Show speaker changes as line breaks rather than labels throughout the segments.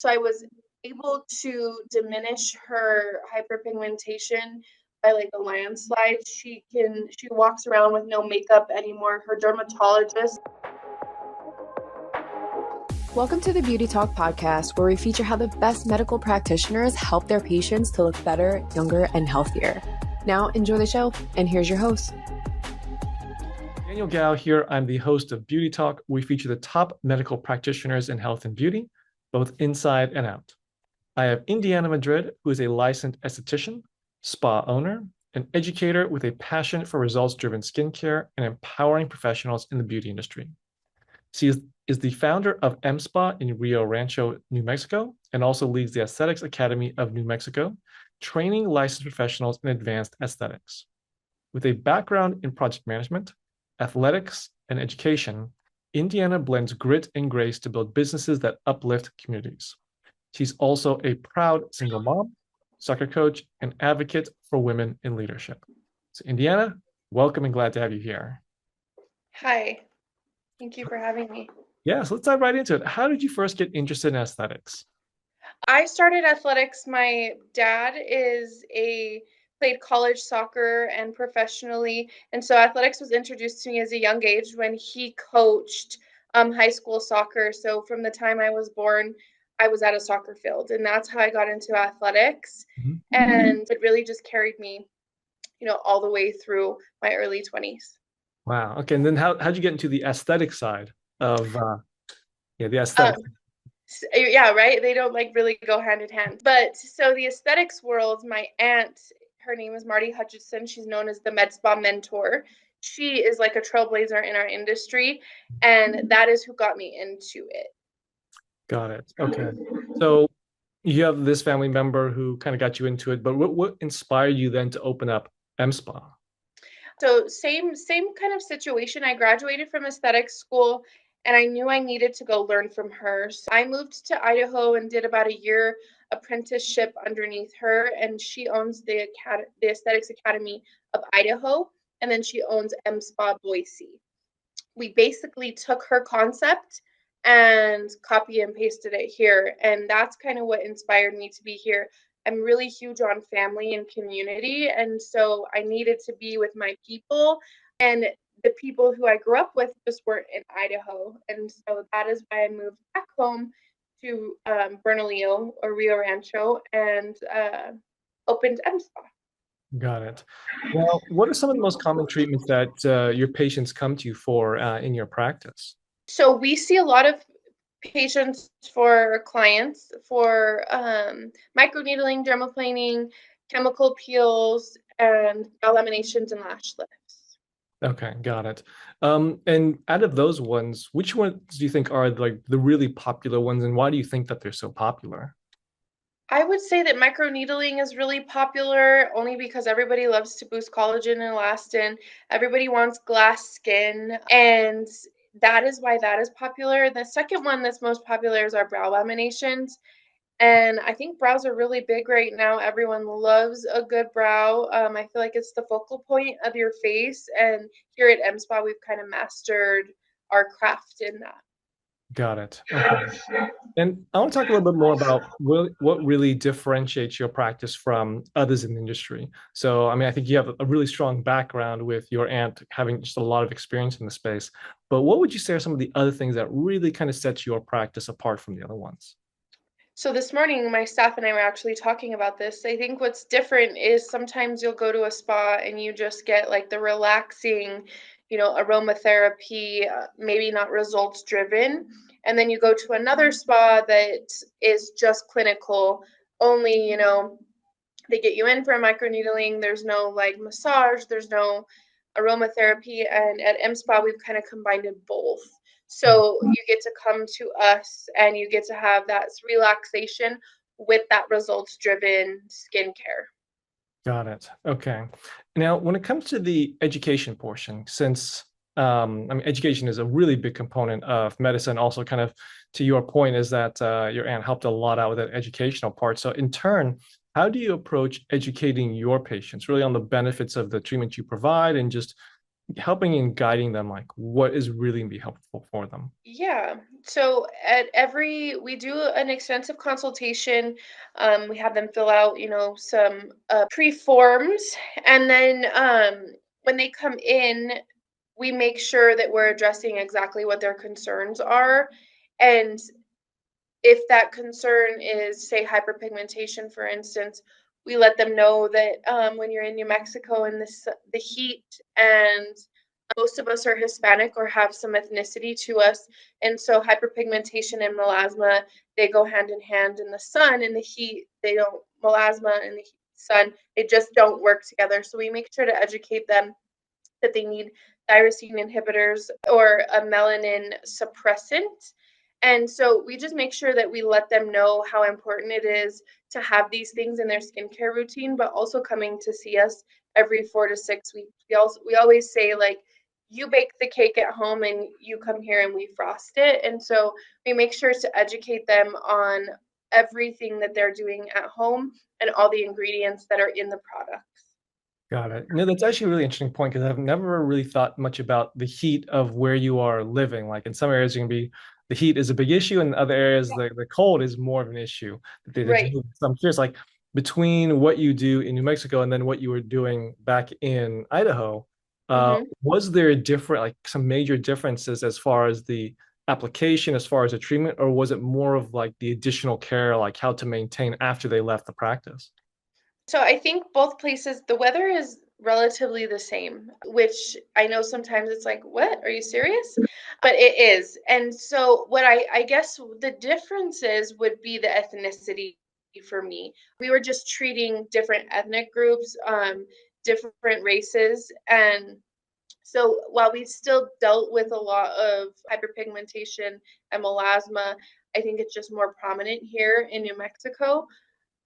So I was able to diminish her hyperpigmentation by like a landslide. She walks around with no makeup anymore. Her dermatologist.
Welcome to the Beauty Talk podcast, where we feature how the best medical practitioners help their patients to look better, younger, and healthier. Now, enjoy the show, and here's your host.
Daniel Gao here. I'm the host of Beauty Talk. We feature the top medical practitioners in health and beauty, both inside and out. I have Indiana Madrid, who is a licensed esthetician, spa owner, an educator with a passion for results-driven skincare and empowering professionals in the beauty industry. She is the founder of M-Spa in Rio Rancho, New Mexico, and also leads the Aesthetics Academy of New Mexico, training licensed professionals in advanced aesthetics. With a background in project management, athletics, and education, Indiana blends grit and grace to build businesses that uplift communities. She's also a proud single mom, soccer coach, and advocate for women in leadership. So Indiana, welcome and glad to have you here.
Hi, thank you for having me.
Yeah, so let's dive right into it. How did you first get interested in aesthetics?
I started athletics. My dad played college soccer and professionally, and so athletics was introduced to me as a young age when he coached high school soccer. So from the time I was born, I was at a soccer field, and that's how I got into athletics. And it really just carried me, all the way through my early 20s.
Wow. Okay. And then how'd you get into the aesthetic side of the aesthetics?
Yeah, right. They don't really go hand in hand. But so the aesthetics world, my aunt, her name is Marty Hutchinson. She's known as the Med Spa mentor. She is like a trailblazer in our industry, and that is who got me into it.
Got it. Okay. So you have this family member who kind of got you into it, but what inspired you then to open up M-Spa?
So same kind of situation. I graduated from aesthetics school, and I knew I needed to go learn from her. So I moved to Idaho and did about a year apprenticeship underneath her, and she owns the Aesthetics Academy of Idaho, and then she owns M-Spa Boise. We basically took her concept and copy and pasted it here, and that's kind of what inspired me to be here. I'm really huge on family and community, and so I needed to be with my people, and the people who I grew up with just weren't in Idaho, and so that is why I moved back home to Bernalillo or Rio Rancho and opened M-Spa.
Got it. Well, what are some of the most common treatments that your patients come to you for in your practice?
So we see a lot of patients for clients for microneedling, dermaplaning, chemical peels, and brow laminations and lash lifts.
Okay, got it. And out of those ones, which ones do you think are like the really popular ones, and why do you think that they're so popular?
I would say that microneedling is really popular only because everybody loves to boost collagen and elastin. Everybody wants glass skin, and that is why that is popular. The second one that's most popular is our brow laminations. And I think brows are really big right now. Everyone loves a good brow. I feel like it's the focal point of your face. And here at M-Spa, we've kind of mastered our craft in that.
Got it. Okay. And I want to talk a little bit more about what really differentiates your practice from others in the industry. So, I mean, I think you have a really strong background with your aunt having just a lot of experience in the space. But what would you say are some of the other things that really kind of sets your practice apart from the other ones?
So this morning, my staff and I were actually talking about this. I think what's different is sometimes you'll go to a spa and you just get like the relaxing, aromatherapy, maybe not results driven. And then you go to another spa that is just clinical, only, they get you in for a microneedling. There's no like massage, there's no aromatherapy. And at M-Spa, we've kind of combined in both. So you get to come to us and you get to have that relaxation with that results-driven skincare.
Got it. Okay. Now, when it comes to the education portion, since education is a really big component of medicine, also kind of to your point is that your aunt helped a lot out with that educational part. So in turn, how do you approach educating your patients really on the benefits of the treatment you provide and just helping and guiding them, like what is really gonna be helpful for them.
Yeah. So we do an extensive consultation. We have them fill out, some pre-forms, and then when they come in, we make sure that we're addressing exactly what their concerns are. And if that concern is, say, hyperpigmentation, for instance, we let them know that when you're in New Mexico and the heat, and most of us are Hispanic or have some ethnicity to us, and so hyperpigmentation and melasma, they go hand in hand. In the sun and the heat, they don't. Melasma and the sun, they just don't work together. So we make sure to educate them that they need tyrosine inhibitors or a melanin suppressant. And so we just make sure that we let them know how important it is to have these things in their skincare routine, but also coming to see us every 4 to 6 weeks. We always say, like, you bake the cake at home and you come here and we frost it. And so we make sure to educate them on everything that they're doing at home and all the ingredients that are in the products.
Got it. No, that's actually a really interesting point because I've never really thought much about the heat of where you are living. Like in some areas, you can be the heat is a big issue, and in other areas, the cold is more of an issue that they
Right.
do. So I'm curious, like between what you do in New Mexico and then what you were doing back in Idaho,
Mm-hmm.
was there a different, like some major differences as far as the application, as far as the treatment, or was it more of like the additional care, like how to maintain after they left the practice?
So I think both places, the weather is relatively the same, which I know sometimes it's like, what? Are you serious? But it is. And so what I guess the differences would be the ethnicity for me. We were just treating different ethnic groups, different races. And so while we still dealt with a lot of hyperpigmentation and melasma, I think it's just more prominent here in New Mexico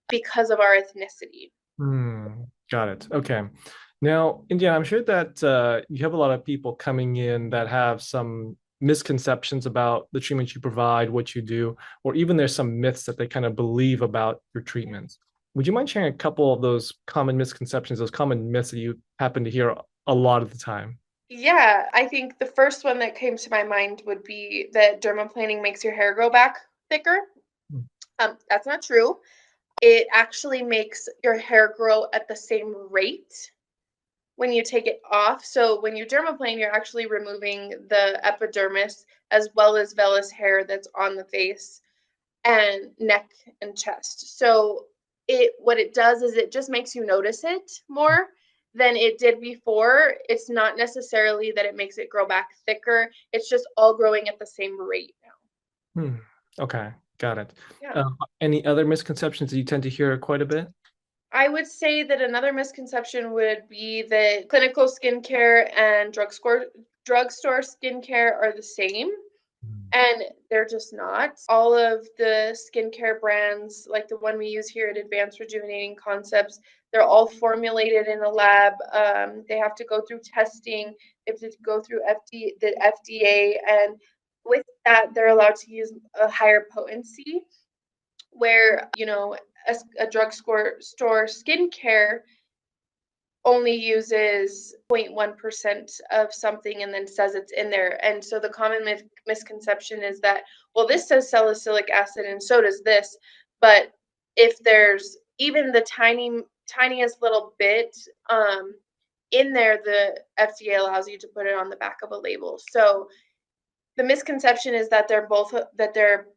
because of our ethnicity.
Got it. Okay. Now, Indiana, I'm sure that you have a lot of people coming in that have some misconceptions about the treatments you provide, what you do, or even there's some myths that they kind of believe about your treatments. Would you mind sharing a couple of those common misconceptions, those common myths that you happen to hear a lot of the time?
Yeah, I think the first one that came to my mind would be that dermaplaning makes your hair grow back thicker. That's not true. It actually makes your hair grow at the same rate when you take it off. So when you dermaplane, you're actually removing the epidermis as well as vellus hair that's on the face and neck and chest. So it what it does is it just makes you notice it more than it did before. It's not necessarily that it makes it grow back thicker. It's just all growing at the same rate now.
Hmm. Okay, got it.
Yeah.
Any other misconceptions that you tend to hear quite a bit?
I would say that another misconception would be that clinical skincare and drugstore skincare are the same. And they're just not. All of the skincare brands, like the one we use here at Advanced Rejuvenating Concepts, they're all formulated in a lab. They have to go through testing. They have to go through the FDA, and with that, they're allowed to use a higher potency. Where a drugstore skincare only uses 0.1% of something and then says it's in there. And so the common misconception is that, well, this says salicylic acid and so does this. But if there's even the tiniest little bit in there, the FDA allows you to put it on the back of a label. So the misconception is that they're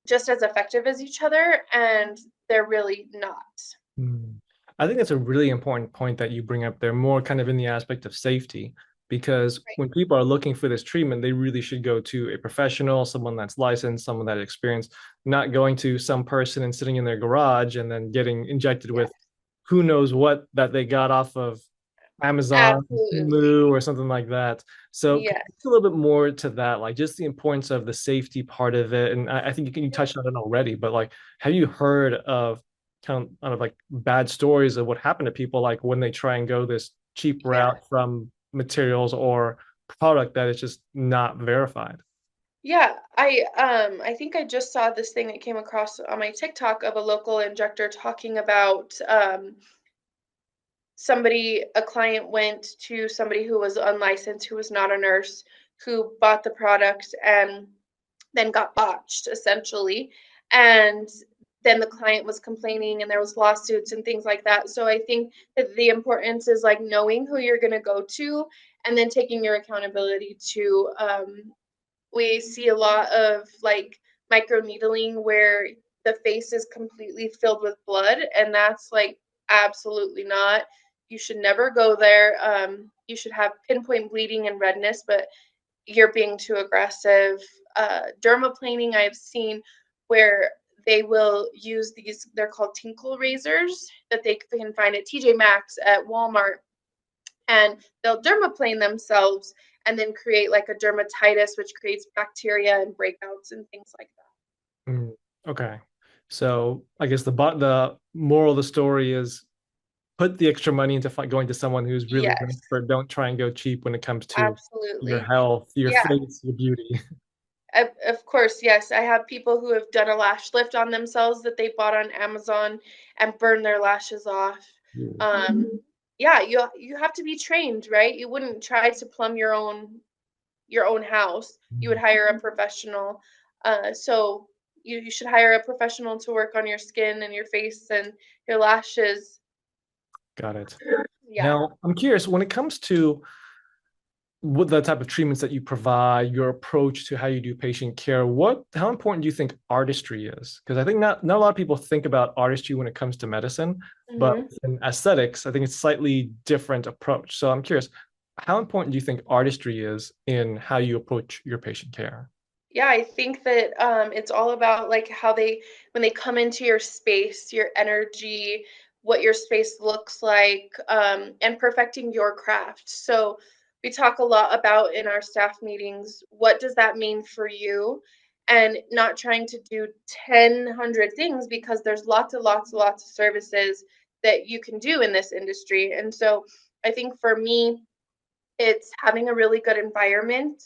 just as effective as each other, and they're really not.
Hmm. I think that's a really important point that you bring up there, more kind of in the aspect of safety, because
Right.
when people are looking for this treatment, they really should go to a professional, someone that's licensed, someone that experienced, not going to some person and sitting in their garage and then getting injected
Yeah,
with who knows what that they got off of Amazon,
absolutely.
Temu, or something like that. So could you
Yes.
talk a little bit more to that, like just the importance of the safety part of it? And I think you touched on it already, but like, have you heard of kind of like bad stories of what happened to people, like when they try and go this cheap
Yeah.
route from materials or product that is just not verified?
Yeah. I think I just saw this thing that came across on my TikTok of a local injector talking about a client went to somebody who was unlicensed, who was not a nurse, who bought the product and then got botched essentially. And then the client was complaining and there was lawsuits and things like that. So I think that the importance is like knowing who you're going to go to and then taking your accountability to we see a lot of like microneedling where the face is completely filled with blood, and that's like absolutely not. You should never go there. You should have pinpoint bleeding and redness, but you're being too aggressive. Dermaplaning, I've seen where they will use these, they're called tinkle razors that they can find at TJ Maxx, at Walmart, and they'll dermaplane themselves and then create like a dermatitis, which creates bacteria and breakouts and things like that.
Okay. So I guess the moral of the story is put the extra money into going to someone who's really an
Yes,
expert. Don't try and go cheap when it comes to your
absolutely.
health, your
Yeah,
face, your beauty.
of course, yes. I have people who have done a lash lift on themselves that they bought on Amazon and burned their lashes off. Yeah, you have to be trained, right? You wouldn't try to plumb your own house. You would hire a professional. So you should hire a professional to work on your skin and your face and your lashes.
Got it.
Yeah.
Now, I'm curious when it comes to what the type of treatments that you provide, your approach to how you do patient care, how important do you think artistry is? Because I think not a lot of people think about artistry when it comes to medicine, but
Hmm.
in aesthetics, I think it's a slightly different approach. So I'm curious, how important do you think artistry is in how you approach your patient care?
Yeah, I think that it's all about like how they when they come into your space, your energy, what your space looks like, and perfecting your craft. So we talk a lot about in our staff meetings, what does that mean for you? And not trying to do 100 things because there's lots and lots and lots of services that you can do in this industry. And so I think for me, it's having a really good environment,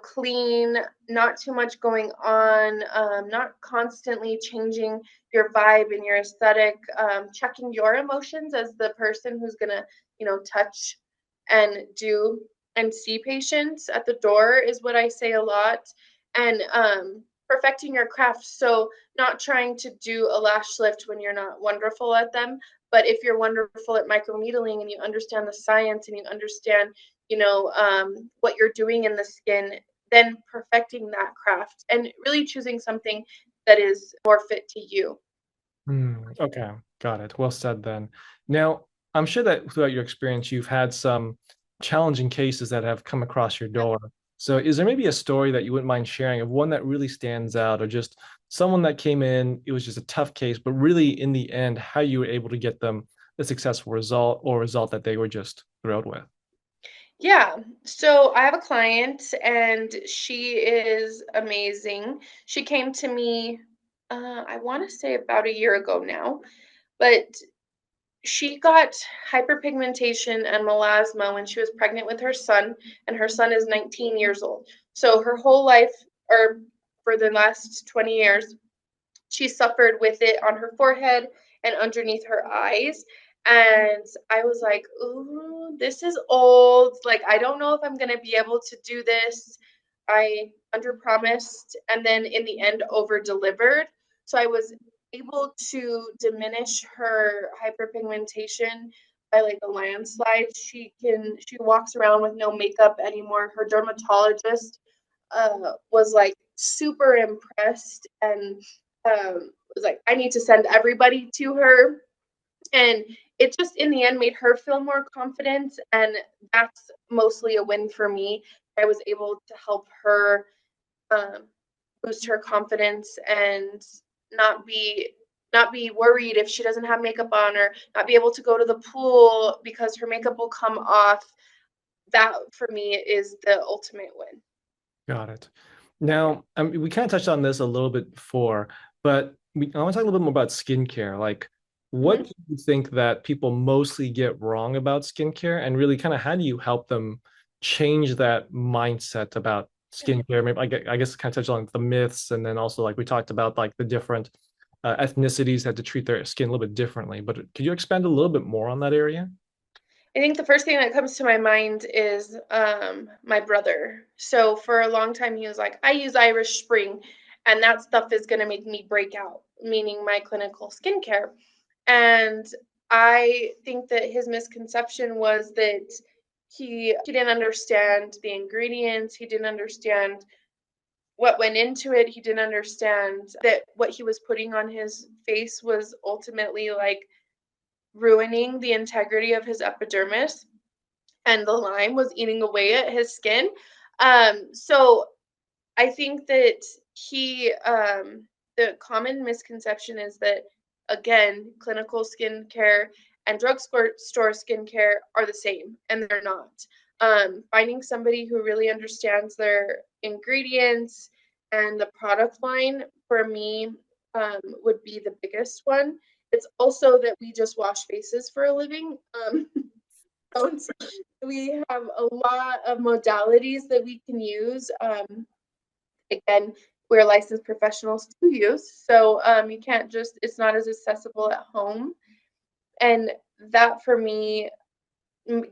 clean, not too much going on, not constantly changing your vibe and your aesthetic, checking your emotions as the person who's going to, touch and do and see patients at the door is what I say a lot. And perfecting your craft. So, not trying to do a lash lift when you're not wonderful at them. But if you're wonderful at microneedling and you understand the science and you understand what you're doing in the skin, then perfecting that craft and really choosing something that is more fit to you.
Okay, got it. Well said then. Now, I'm sure that throughout your experience, you've had some challenging cases that have come across your door. So, is there maybe a story that you wouldn't mind sharing of one that really stands out, or just someone that came in, it was just a tough case, but really in the end, how you were able to get them a successful result or result that they were just thrilled with?
Yeah. So I have a client and she is amazing. She came to me, I want to say about a year ago now, but she got hyperpigmentation and melasma when she was pregnant with her son, and her son is 19 years old. So her whole life, or for the last 20 years, she suffered with it on her forehead and underneath her eyes. And I was like, ooh, this is old. Like, I don't know if I'm going to be able to do this. I underpromised and then in the end over delivered. So I was able to diminish her hyperpigmentation by like a landslide. She walks around with no makeup anymore. Her dermatologist was like super impressed and was like, I need to send everybody to her. And it just in the end made her feel more confident. And that's mostly a win for me. I was able to help her um, boost her confidence and not be not be worried if she doesn't have makeup on, or not be able to go to the pool because her makeup will come off. That for me is the ultimate win.
Got it. Now, we kind of touched on this a little bit before, but I want to talk a little bit more about skincare. Like, what
Mhm.
do you think that people mostly get wrong about skincare, and really kind of how do you help them change that mindset about skincare? Maybe I guess kind of touch on the myths, and then also like we talked about like the different ethnicities had to treat their skin a little bit differently. But could you expand a little bit more on that area?
I think the first thing that comes to my mind is my brother. So for a long time, he was like, I use Irish Spring, and that stuff is going to make me break out, meaning my clinical skincare. And I think that his misconception was that he didn't understand the ingredients, he didn't understand what went into it, he didn't understand that what he was putting on his face was ultimately like ruining the integrity of his epidermis, and the lime was eating away at his skin. So I think that the common misconception is that, again, clinical skincare and drugstore skincare are the same, and they're not. Finding somebody who really understands their ingredients and the product line for me would be the biggest one. It's also that we just wash faces for a living. We have a lot of modalities that we can use. Again, we're licensed professionals to use, so you can't just, it's not as accessible at home. And that for me,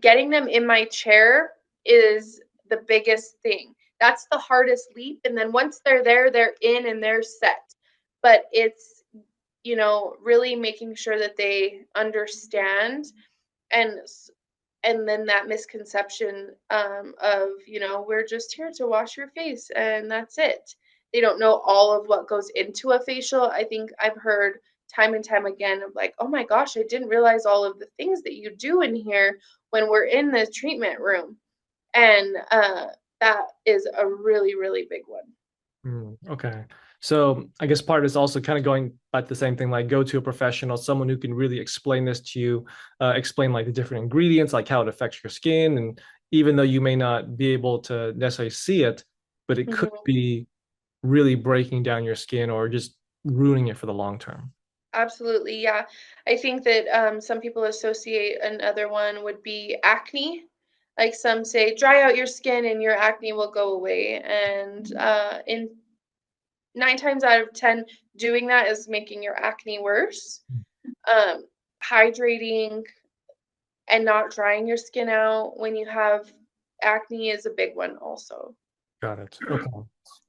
getting them in my chair is the biggest thing. That's the hardest leap. And then once they're there, they're in and they're set. But it's, really making sure that they understand, and then that misconception of, we're just here to wash your face and that's it. They don't know all of what goes into a facial. I think I've heard time and time again of like, oh my gosh, I didn't realize all of the things that you do in here when we're in the treatment room. And that is a really, really big one.
Okay. So I guess part is also kind of going at the same thing, like go to a professional, someone who can really explain this to you, explain like the different ingredients, like how it affects your skin. And even though you may not be able to necessarily see it, but it could be really breaking down your skin or just ruining it for the long term.
Absolutely, yeah. I think that some people associate another one would be acne. Like some say, dry out your skin and your acne will go away. And in 9 times out of 10, doing that is making your acne worse. Hydrating and not drying your skin out when you have acne is a big one also.
Got it. Okay.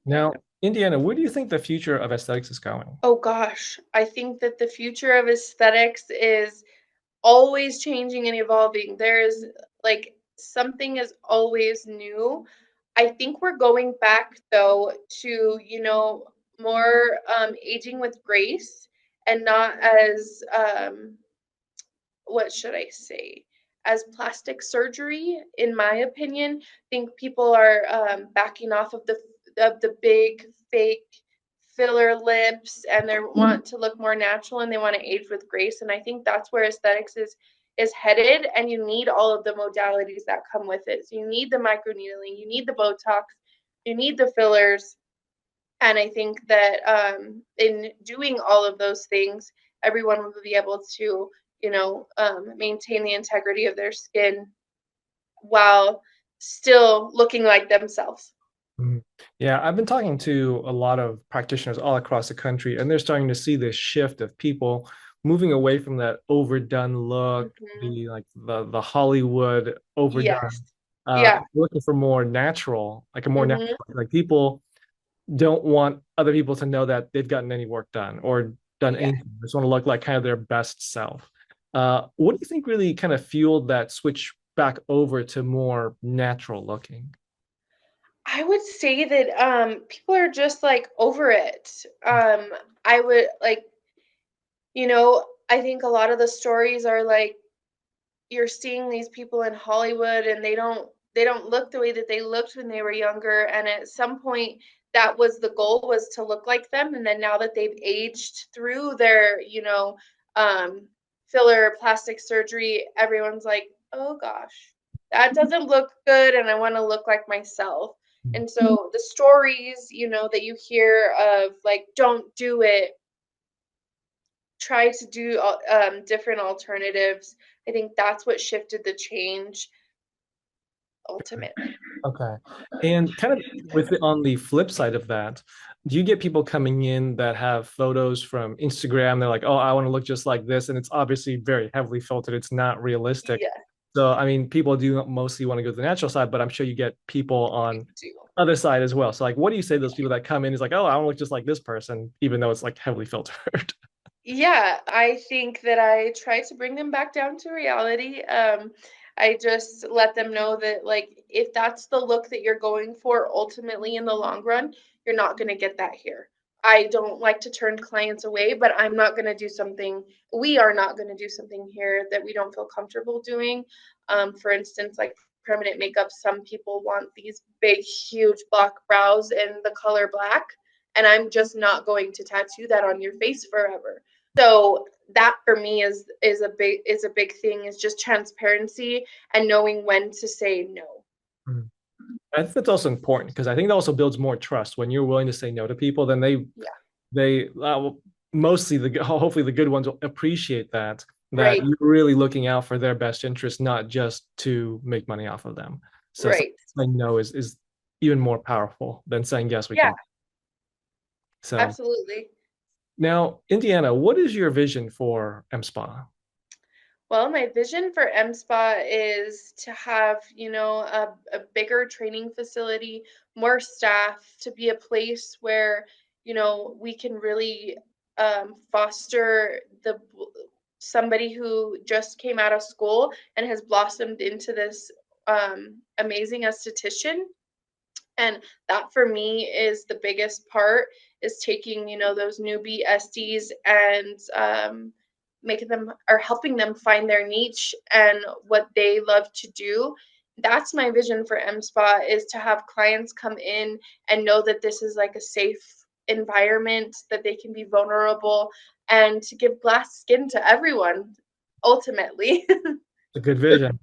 Now, Indiana, where do you think the future of aesthetics is going?
Oh gosh, I think that the future of aesthetics is always changing and evolving. There's like something is always new. I think we're going back though to, more aging with grace and not as what should I say? As plastic surgery, in my opinion. I think people are backing off of the big fake filler lips, and they want to look more natural and they want to age with grace. And I think that's where aesthetics is headed. And you need all of the modalities that come with it. So you need the microneedling, you need the Botox, you need the fillers. And I think that in doing all of those things, everyone will be able to, maintain the integrity of their skin while still looking like themselves.
Yeah, I've been talking to a lot of practitioners all across the country, and they're starting to see this shift of people moving away from that overdone look, the Hollywood overdone,
Yes. Yeah.
looking for more natural, like a more natural, like people don't want other people to know that they've gotten any work done or done anything. They just want to look like kind of their best self. What do you think really kind of fueled that switch back over to more natural looking?
I would say that people are just like over it. I would like, I think a lot of the stories are like you're seeing these people in Hollywood and they don't look the way that they looked when they were younger, and at some point that was the goal, was to look like them. And then now that they've aged through their filler plastic surgery, everyone's like, oh gosh, that doesn't look good and I want to look like myself. And so the stories that you hear of like, don't do it, try to do different alternatives. I think that's what shifted the change ultimately.
Okay. And kind of on the flip side of that, do you get people coming in that have photos from Instagram? They're like, oh, I want to look just like this. And it's obviously very heavily filtered. It's not realistic.
Yeah.
So, I mean, people do mostly want to go to the natural side, but I'm sure you get people on
Do.
other side as well. So, like, what do you say to those people that come in is like, oh, I don't look just like this person, even though it's like heavily filtered?
Yeah, I think that I try to bring them back down to reality. I just let them know that, like, if that's the look that you're going for, ultimately in the long run, you're not going to get that here. I don't like to turn clients away, but I'm not going to do something, we are not going to do something here that we don't feel comfortable doing. For instance, like permanent makeup, some people want these big, huge black brows in the color black, and I'm just not going to tattoo that on your face forever. So that for me is a big thing, is just transparency and knowing when to say no.
Mm. I think that's also important because I think that also builds more trust when you're willing to say no to people. Then
Yeah.
they mostly hopefully the good ones will appreciate that
Right.
you're really looking out for their best interest, not just to make money off of them. So
Right.
saying no is even more powerful than saying yes, we
Yeah,
can. So
absolutely.
now, Indiana, what is your vision for M Spa?
Well, my vision for MSPA is to have, a bigger training facility, more staff, to be a place where, we can really foster somebody who just came out of school and has blossomed into this amazing esthetician. And that for me is the biggest part, is taking, those newbie SDs and making them, or helping them find their niche and what they love to do. That's my vision for MSPA, is to have clients come in and know that this is like a safe environment, that they can be vulnerable, and to give glass skin to everyone ultimately.
A good vision.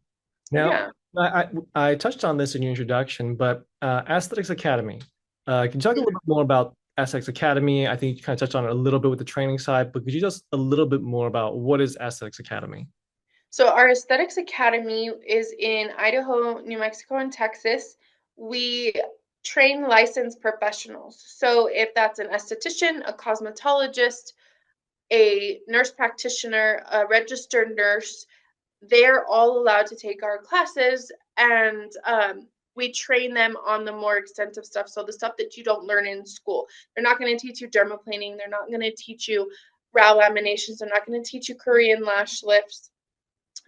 Now,
Yeah.
I touched on this in your introduction, but Aesthetics Academy. Can you talk a little bit more about Aesthetics Academy? I think you kind of touched on it a little bit with the training side, but could you just a little bit more about what is Aesthetics Academy?
So our aesthetics academy is in Idaho, New Mexico, and Texas. We train licensed professionals. So if that's an esthetician, a cosmetologist, a nurse practitioner, a registered nurse, they're all allowed to take our classes, and we train them on the more extensive stuff. So the stuff that you don't learn in school. They're not going to teach you dermaplaning. They're not going to teach you brow laminations. They're not going to teach you Korean lash lifts,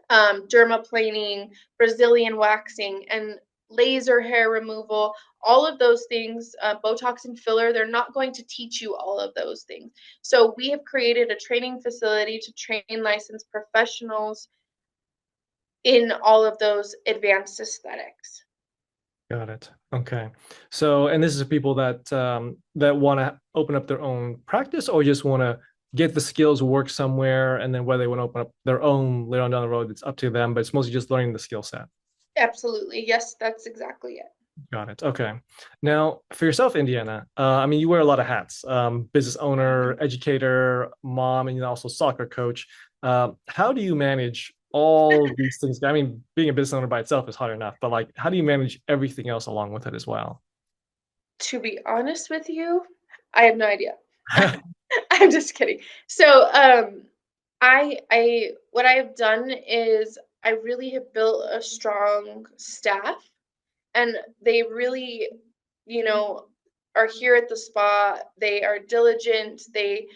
dermaplaning, Brazilian waxing, and laser hair removal, all of those things, Botox and filler, they're not going to teach you all of those things. So we have created a training facility to train licensed professionals in all of those advanced aesthetics.
Got it. Okay. So, and this is people that want to open up their own practice or just want to get the skills, work somewhere, and then whether they want to open up their own later on down the road, it's up to them. But it's mostly just learning the skill set.
Absolutely. Yes, that's exactly it.
Got it. Okay. Now, for yourself, Indiana, I mean, you wear a lot of hats: business owner, educator, mom, and also soccer coach. How do you manage all these things? I mean, being a business owner by itself is hard enough, but like, how do you manage everything else along with it as well?
To be honest with you, I have no idea. I'm just kidding. So, I what I've done is I really have built a strong staff, and they really, you know, are here at the spa. They are diligent. They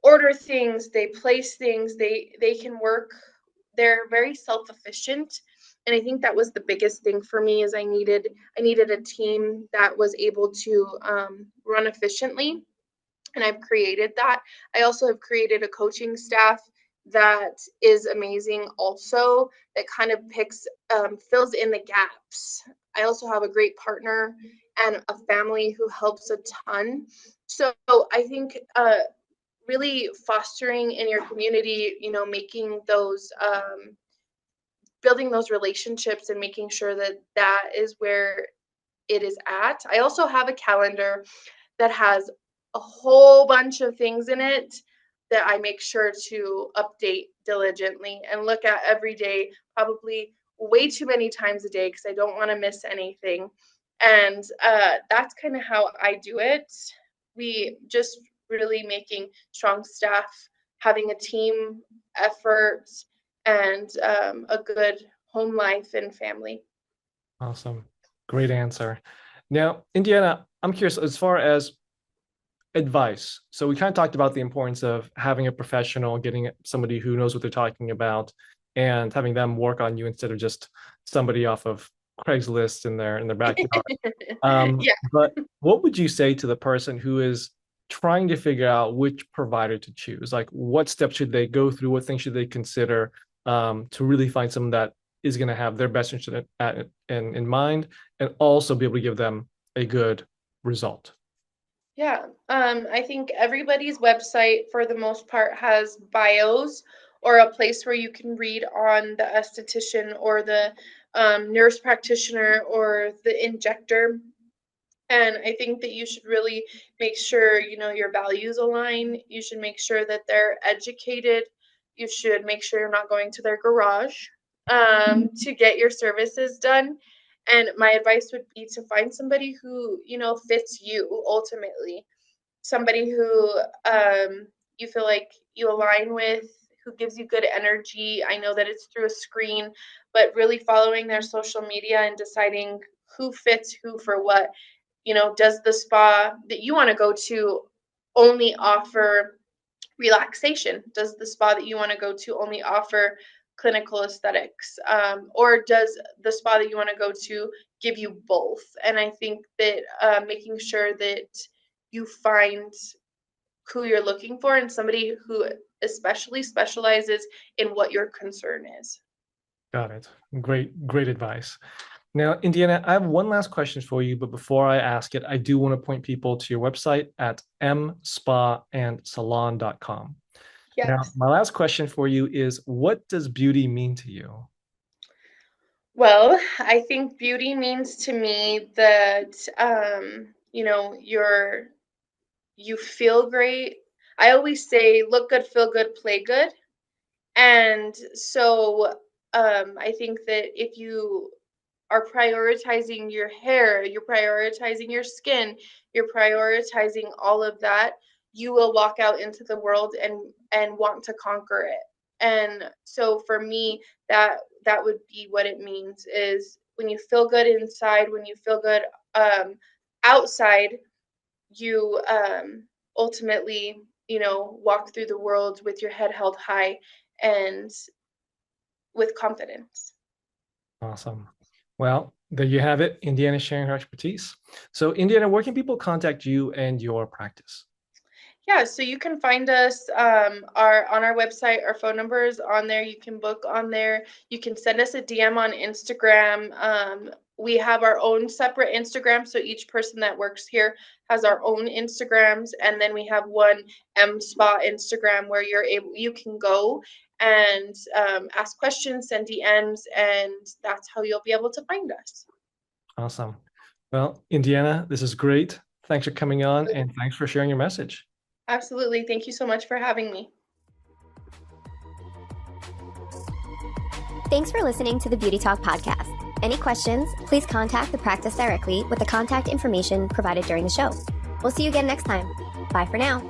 order things, they place things, they can work. They're very self-efficient. And I think that was the biggest thing for me, is I needed a team that was able to run efficiently, and I've created that. I also have created a coaching staff that is amazing also, that kind of fills in the gaps. I also have a great partner and a family who helps a ton. So I think really fostering in your community, making those building those relationships and making sure that that is where it is at. I also have a calendar that has a whole bunch of things in it that I make sure to update diligently and look at every day, probably way too many times a day, because I don't want to miss anything. And that's kind of how I do it. We just really making strong staff, having a team effort, and a good home life and family.
Awesome. Great answer. Now, Indiana, I'm curious as far as advice. So we kind of talked about the importance of having a professional, getting somebody who knows what they're talking about, and having them work on you instead of just somebody off of Craigslist in their backyard.
Yeah.
But what would you say to the person who is trying to figure out which provider to choose? Like, what steps should they go through? What things should they consider to really find someone that is going to have their best interest in mind, and also be able to give them a good result?
Yeah, I think everybody's website, for the most part, has bios or a place where you can read on the esthetician or the nurse practitioner or the injector. And I think that you should really make sure, your values align. You should make sure that they're educated. You should make sure you're not going to their garage to get your services done. And my advice would be to find somebody who, fits you ultimately. Somebody who you feel like you align with, who gives you good energy. I know that it's through a screen, but really following their social media and deciding who fits who for what. Does the spa that you want to go to only offer relaxation? Does the spa that you want to go to only offer clinical aesthetics? Or does the spa that you want to go to give you both? And I think that making sure that you find who you're looking for and somebody who especially specializes in what your concern is.
Got it. Great advice. Now, Indiana, I have one last question for you, but before I ask it, I do want to point people to your website at mspaandsalon.com.
Yes.
Now, my last question for you is, what does beauty mean to you?
Well, I think beauty means to me that you feel great. I always say look good, feel good, play good. And so I think that if you are prioritizing your hair, you're prioritizing your skin, you're prioritizing all of that, you will walk out into the world and want to conquer it. And so for me, that would be what it means, is when you feel good inside, when you feel good outside, you ultimately, walk through the world with your head held high and with confidence.
Awesome. Well, there you have it, Indiana sharing her expertise. So, Indiana, where can people contact you and your practice?
Yeah, so you can find us on our website. Our phone number is on there. You can book on there. You can send us a DM on Instagram. We have our own separate Instagram, so each person that works here has our own Instagrams, and then we have one M Spa Instagram where you can go and ask questions, send DMs, and that's how you'll be able to find us.
Awesome. Well, Indiana, this is great. Thanks for coming on, and thanks for sharing your message.
Absolutely. Thank you so much for having me.
Thanks for listening to the Beauty Talk podcast. Any questions, please contact the practice directly with the contact information provided during the show. We'll see you again next time. Bye for now.